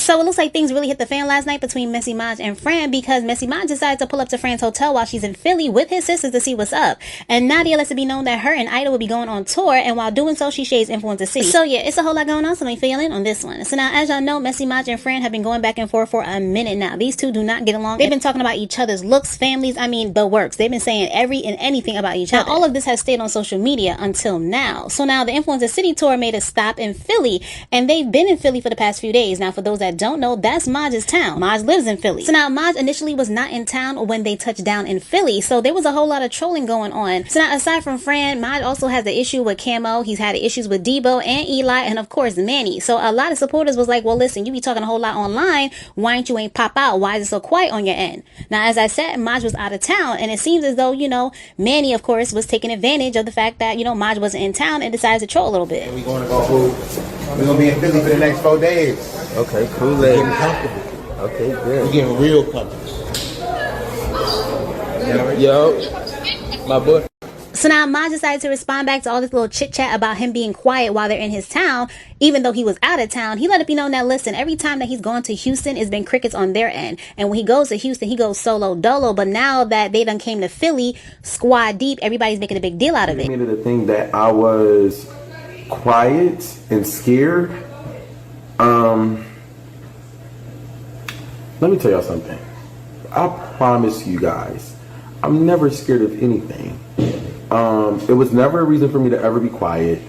So it looks like things really hit the fan last night between Messy Maj and Fran, because Messy Maj decided to pull up to Fran's hotel while she's in Philly with his sisters to see what's up. And Nadia lets it be known that her and Ida will be going on tour, and while doing so, she shades Influencer City. So yeah, it's a whole lot going on, so let me fill in on this one. So now, as y'all know, Messy Maj and Fran have been going back and forth for a minute now. These two do not get along. They've been talking about each other's looks, families, I mean, the works. They've been saying every and anything about each other. Now, all of this has stayed on social media until now. So now the Influencer City tour made a stop in Philly, and they've been in Philly for the past few days. Now, for those that don't know, that's Maj's town. Maj lives in Philly. So now Maj initially was not in town when they touched down in Philly, so there was a whole lot of trolling going on. So now, aside from Fran, Maj also has the issue with Camo. He's had issues with Debo and Eli, and of course Manny. So a lot of supporters was like, well, listen, you be talking a whole lot online, why ain't pop out? Why is it so quiet on your end? Now, as I said, Maj was out of town, and it seems as though, you know, Manny, of course, was taking advantage of the fact that, you know, Maj wasn't in town and decided to troll a little bit. We're going to be in Philly for the next 4 days. Okay, cool. We're getting comfortable. Okay, good. We're getting real comfortable. Yo, my boy. So now Maj decided to respond back to all this little chit chat about him being quiet while they're in his town, even though he was out of town. He let it be known that, listen, every time that he's gone to Houston, it's been crickets on their end. And when he goes to Houston, he goes solo dolo. But now that they done came to Philly, squad deep, everybody's making a big deal out of it. I made it a thing that I was quiet and scared. Let me tell y'all something. I promise you guys, I'm never scared of anything. It was never a reason for me to ever be quiet.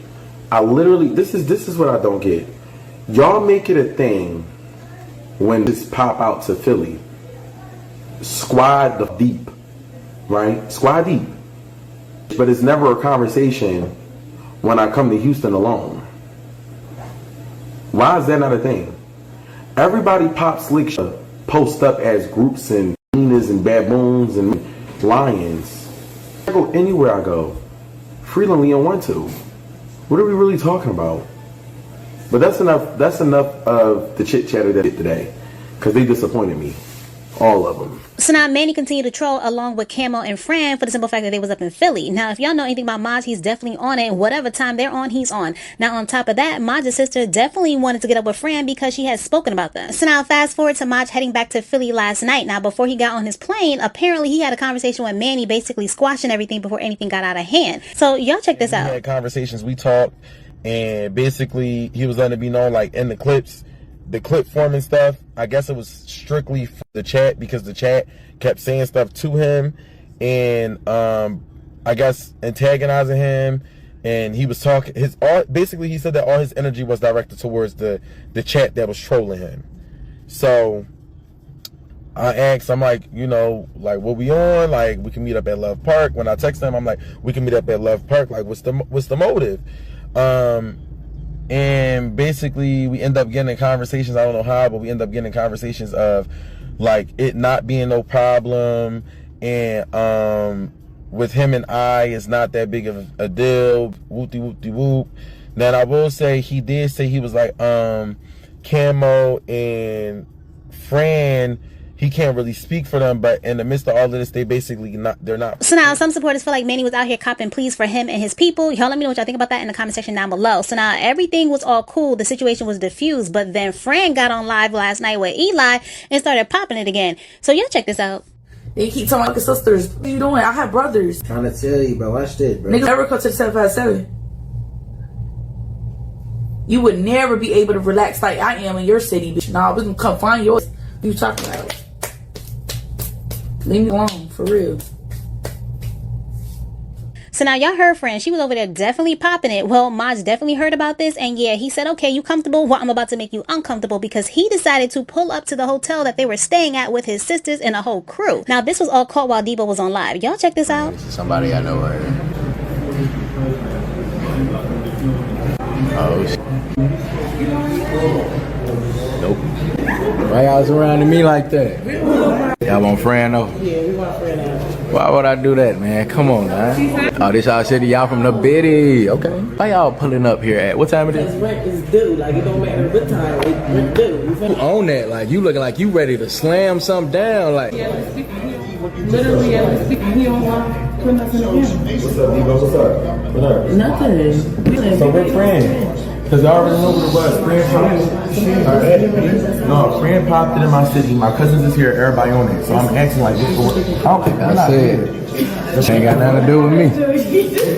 I literally, this is what I don't get. Y'all make it a thing when this pop out to Philly. Squad deep, right? Squad deep. But it's never a conversation when I come to Houston alone. Why is that not a thing? Everybody pop slick post up as groups and hyenas and baboons and lions. I go anywhere I go. Freely on 1-2. What are we really talking about? But that's enough of the chit chatter that I did today, because they disappointed me. All of them. So now Manny continued to troll along with Camo and Fran for the simple fact that they was up in Philly. Now, if y'all know anything about Maj, he's definitely on it. Whatever time they're on, he's on. Now, on top of that, Maj's sister definitely wanted to get up with Fran because she has spoken about them. So now fast forward to Maj heading back to Philly last night. Now, before he got on his plane, apparently he had a conversation with Manny, basically squashing everything before anything got out of hand. So y'all check this out. We had conversations, we talked, and basically he was letting it be known, like in the clips, the clip forming stuff, I guess it was strictly for the chat, because the chat kept saying stuff to him and I guess antagonizing him, and he was talking basically he said that all his energy was directed towards the chat that was trolling him. So I asked, I'm like, you know, like, what we on? Like, we can meet up at Love Park. When I text him, I'm like, we can meet up at Love Park. Like, what's the motive? And basically we end up getting in conversations, I don't know how, but we end up getting in conversations of like it not being no problem, and with him and I, it's not that big of a deal, whoop-de-whoop-de-whoop. Now I will say, he did say he was like, Camo and Fran, he can't really speak for them, but in the midst of all of this, they're not. So now some supporters feel like Manny was out here copping pleas for him and his people. Y'all let me know what y'all think about that in the comment section down below. So now everything was all cool. The situation was diffused, but then Fran got on live last night with Eli and started popping it again. So y'all check this out. They keep talking about the sisters. What are you doing? I have brothers. Trying to tell you, bro. Watch this, bro. Niggas never come to the 757. You would never be able to relax like I am in your city, bitch. Nah, we can come find yours. What you talking about? Leave me alone, for real. So now y'all heard Fran. She was over there definitely popping it. Well, Maj definitely heard about this, and yeah, he said, okay, you comfortable? Well, I'm about to make you uncomfortable, because he decided to pull up to the hotel that they were staying at with his sisters and a whole crew. Now, this was all caught while Debo was on live. Y'all check this out. This is somebody I know right here. Oh, shit. Nope. Why y'all surrounding me like that? Y'all want Fran though? Yeah, we want Fran out. Why would I do that, man? Come on, man. Oh, this y'all city, y'all from the Biddy. Okay. Why y'all pulling up here at? What time it is? Rent is due. Like, it don't matter what time. Rent due. You own that. Like, you looking like you ready to slam something down. Like, Literally, he don't want putting us in the game. What's up, Debo? What's up? What up? Nothing. So we're friends. Because I already know what it was. Friends. No, Fran popped it in my city. My cousins is here. Everybody on it. So I'm acting like this. That's it. This ain't got nothing to do with me.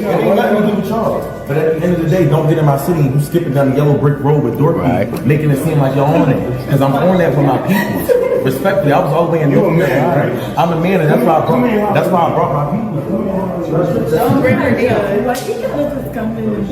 We're not gonna do with y'all. But at the end of the day, don't get in my city. You skipping down the yellow brick road with door making it seem like you're on it. Because I'm on that for my people. Respectfully, I was all the way in New York. I'm a man, and that's why I brought my people. Don't bring her down. Like, he can let us come in.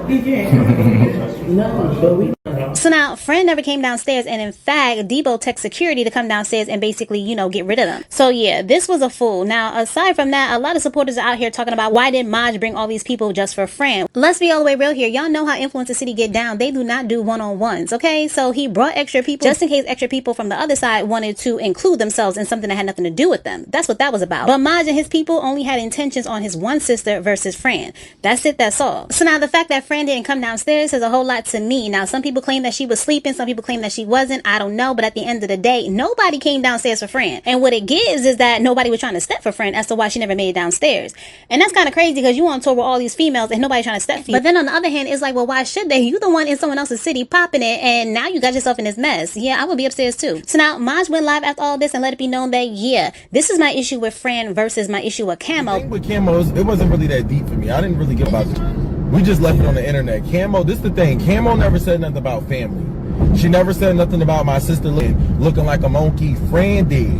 He can't. No, but we. So now, Fran never came downstairs, and in fact, Debo texted security to come downstairs and basically, get rid of them. So yeah, this was a fool. Now, aside from that, a lot of supporters are out here talking about why did Maj bring all these people just for Fran? Let's be all the way real here. Y'all know how Influencer City get down. They do not do one-on-ones, okay? So he brought extra people just in case extra people from the other side wanted to include themselves in something that had nothing to do with them. That's what that was about. But Maj and his people only had intentions on his one sister versus Fran. That's it, that's all. So now the fact that Fran didn't come downstairs says a whole lot to me. Now, some people claim that she was sleeping, some people claim that she wasn't. I don't know, but at the end of the day, nobody came downstairs for Fran. And what it gives is that nobody was trying to step for Fran as to why she never made it downstairs. And that's kind of crazy because you on tour with all these females and nobody trying to step for you. But then on the other hand, it's like, well, why should they? You the one in someone else's city popping it, and now you got yourself in this mess. Yeah, I would be upstairs too. So now Maj went live after all this and let it be known that, yeah, this is my issue with Fran versus my issue with Camo. The thing with Camo, it wasn't really that deep for me. I didn't really get about it. We just left it on the internet. Camo, this is the thing. Camo never said nothing about family. She never said nothing about my sister looking like a monkey. Fran did.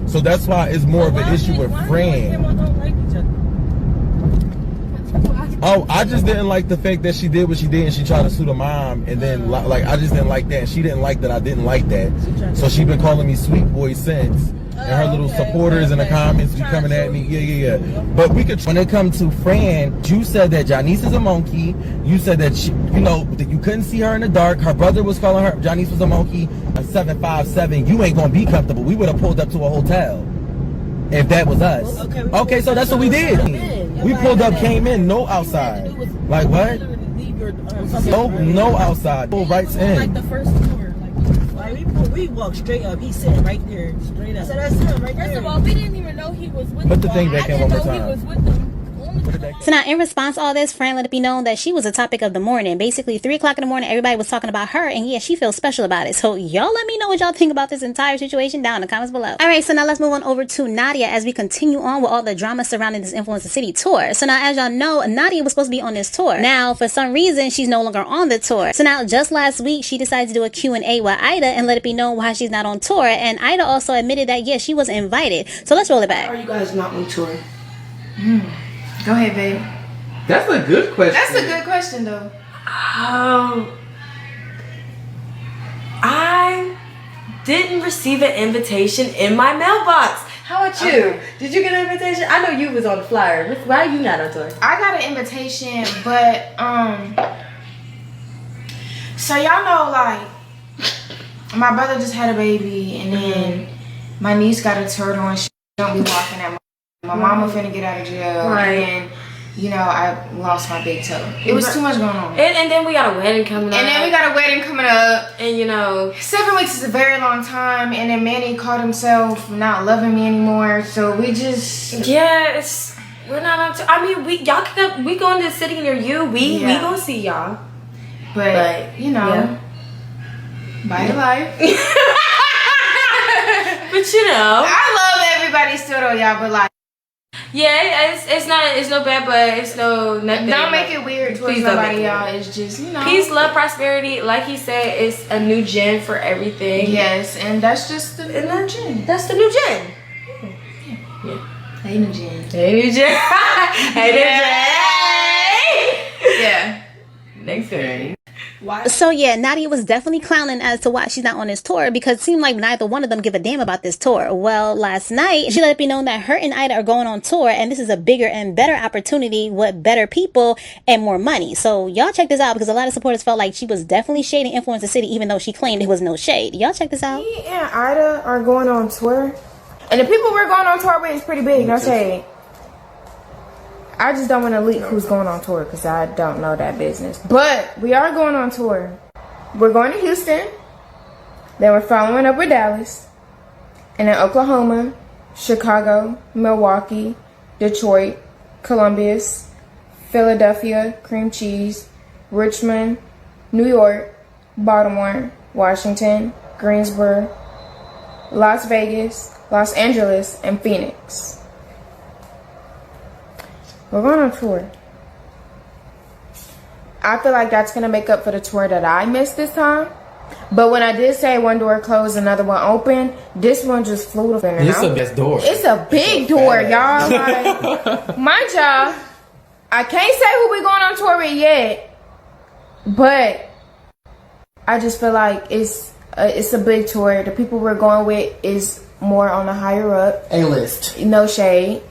So that's why it's more of an issue with Fran. Oh, I just didn't like the fact that she did what she did and she tried to sue the mom, and then like I just didn't like that, and she didn't like that I didn't like that. So she been calling me sweet boy since. And her little supporters in the comments be coming at me. Yeah. But when it comes to Fran, you said that Janice is a monkey. You said that that you couldn't see her in the dark. Her brother was calling her Janice was a monkey. A 757. You ain't gonna be comfortable. We would have pulled up to a hotel if that was us. Okay, so that's what we did. We pulled up, came in, no outside. Like what? No outside. Pull right in. Like the first tour. We walked straight up. He said right there, straight up. So that's him right there. First of all, we didn't even know he was with them. Put the thing back in one more time. He was with them. So now in response to all this, Fran let it be known that she was a topic of the morning. Basically 3 o'clock in the morning, everybody was talking about her, and yeah, she feels special about it. So y'all let me know what y'all think about this entire situation down in the comments below. Alright, so now let's move on over to Nadia as we continue on with all the drama surrounding this Influencer City tour. So now as y'all know, Nadia was supposed to be on this tour. Now for some reason, she's no longer on the tour. So now just last week, she decided to do a Q&A with Ida and let it be known why she's not on tour. And Ida also admitted that yes, she was invited. So let's roll it back. Why are you guys not on tour? Go ahead, babe. That's a good question. That's a good question, though. I didn't receive an invitation in my mailbox. How about you? Did you get an invitation? I know you was on the flyer. Why are you not on tour? I got an invitation, but so y'all know, like, my brother just had a baby, and then my niece got a turtle, and she don't be walking at my mama finna get out of jail, and I lost my big toe. It was too much going on. And then we got a wedding coming up. And 7 weeks is a very long time. And then Manny called himself not loving me anymore. So we just... Yeah, we're not on tour. I mean, we going to the city near you. We gonna see y'all. But bye life. But I love everybody still though, y'all. But like... Yeah, it's no bad, but it's no nothing. Don't make it weird towards nobody, y'all. It's just, peace, love, prosperity. Like he said, it's a new gen for everything. Yes, and that's just the new gen. That's the new gen. Yeah. Hey, new gen. Hey, new gen. Hey, new gen. Yeah. Next thing. So yeah, Nadia was definitely clowning as to why she's not on this tour because it seemed like neither one of them give a damn about this tour. Well, last night, she let it be known that her and Ida are going on tour, and this is a bigger and better opportunity with better people and more money. So y'all check this out because a lot of supporters felt like she was definitely shading Influencer City even though she claimed it was no shade. Y'all check this out. Me and Ida are going on tour, and the people we're going on tour with is pretty big, no shade. I just don't want to leak who's going on tour because I don't know that business. But we are going on tour. We're going to Houston. Then we're following up with Dallas. And then Oklahoma, Chicago, Milwaukee, Detroit, Columbus, Philadelphia, cream cheese, Richmond, New York, Baltimore, Washington, Greensboro, Las Vegas, Los Angeles, and Phoenix. We're going on tour. I feel like that's going to make up for the tour that I missed this time. But when I did say one door closed, another one open, this one just flew up. It's a big door. It's a big door, y'all. Like, mind y'all, I can't say who we going on tour with yet, but I just feel like it's a big tour. The people we're going with is more on the higher up. A-list. No shade.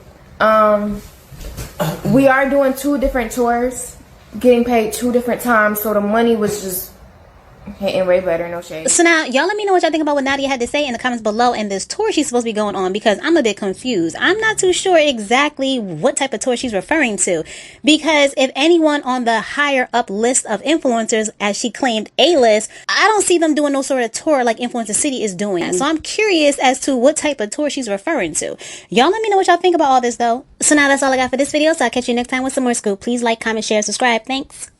We are doing 2 different tours, getting paid 2 different times, so the money was just hitting way better, no shade. So now, y'all let me know what y'all think about what Nadia had to say in the comments below and this tour she's supposed to be going on, because I'm a bit confused. I'm not too sure exactly what type of tour she's referring to, because if anyone on the higher up list of influencers, as she claimed A-list, I don't see them doing no sort of tour like Influencer City is doing. So I'm curious as to what type of tour she's referring to. Y'all let me know what y'all think about all this though. So now that's all I got for this video, so I'll catch you next time with some more scoop. Please like, comment, share, subscribe. Thanks.